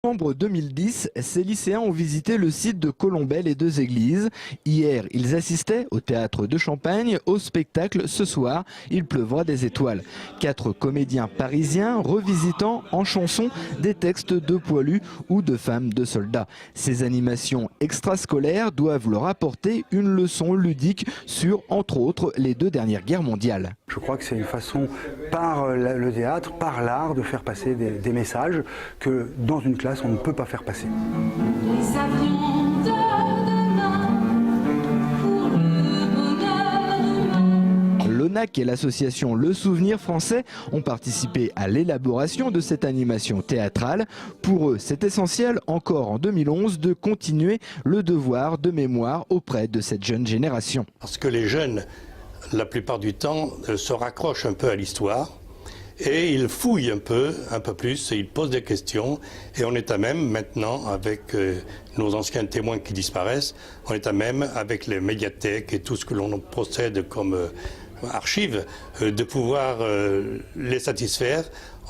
En novembre 2010, ces lycéens ont visité le site de Colombey les Deux Églises. Hier, ils assistaient au théâtre de Champagne au spectacle Ce soir, il pleuvra des étoiles. 4 comédiens parisiens revisitant en chansons des textes de poilus ou de femmes de soldats. Ces animations extrascolaires doivent leur apporter une leçon ludique sur, entre autres, les 2 dernières guerres mondiales. Je crois que c'est une façon, par le théâtre, par l'art, de faire passer des messages que dans une classe, on ne peut pas faire passer. Les avions de demain, pour le bonheur humain. L'ONAC et l'association Le Souvenir Français ont participé à l'élaboration de cette animation théâtrale. Pour eux, c'est essentiel, encore en 2011, de continuer le devoir de mémoire auprès de cette jeune génération. Parce que les jeunes, la plupart du temps, se raccrochent un peu à l'histoire. Et ils fouillent un peu plus, et ils posent des questions. Et on est à même maintenant, avec nos anciens témoins qui disparaissent, on est à même avec les médiathèques et tout ce que l'on possède comme archives, de pouvoir les satisfaire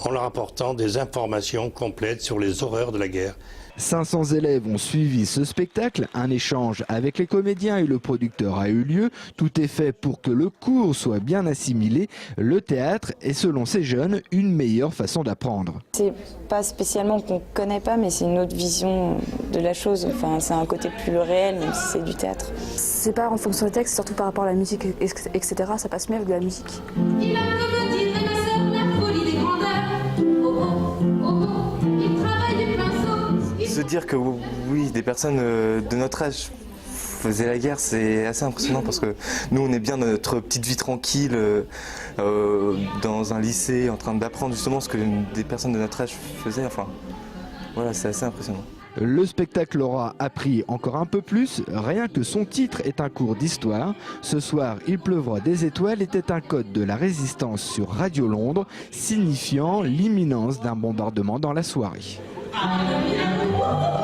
en leur apportant des informations complètes sur les horreurs de la guerre. 500 élèves ont suivi ce spectacle. Un échange avec les comédiens et le producteur a eu lieu. Tout est fait pour que le cours soit bien assimilé. Le théâtre est, selon ces jeunes, une meilleure façon d'apprendre. C'est pas spécialement qu'on connaît pas, mais c'est une autre vision de la chose. Enfin, c'est un côté plus réel, même si c'est du théâtre. C'est pas en fonction des textes, surtout par rapport à la musique, etc. Ça passe mieux avec de la musique. Il a comme dirait ma sœur la folie des grandeurs. Il travaille du pinceau. Se dire que oui, des personnes de notre âge faisaient la guerre, c'est assez impressionnant parce que nous on est bien dans notre petite vie tranquille dans un lycée en train d'apprendre justement ce que des personnes de notre âge faisaient. Enfin, voilà, c'est assez impressionnant. Le spectacle aura appris encore un peu plus, rien que son titre est un cours d'histoire. Ce soir, il pleuvra des étoiles était un code de la résistance sur Radio Londres, signifiant l'imminence d'un bombardement dans la soirée. Alléluia.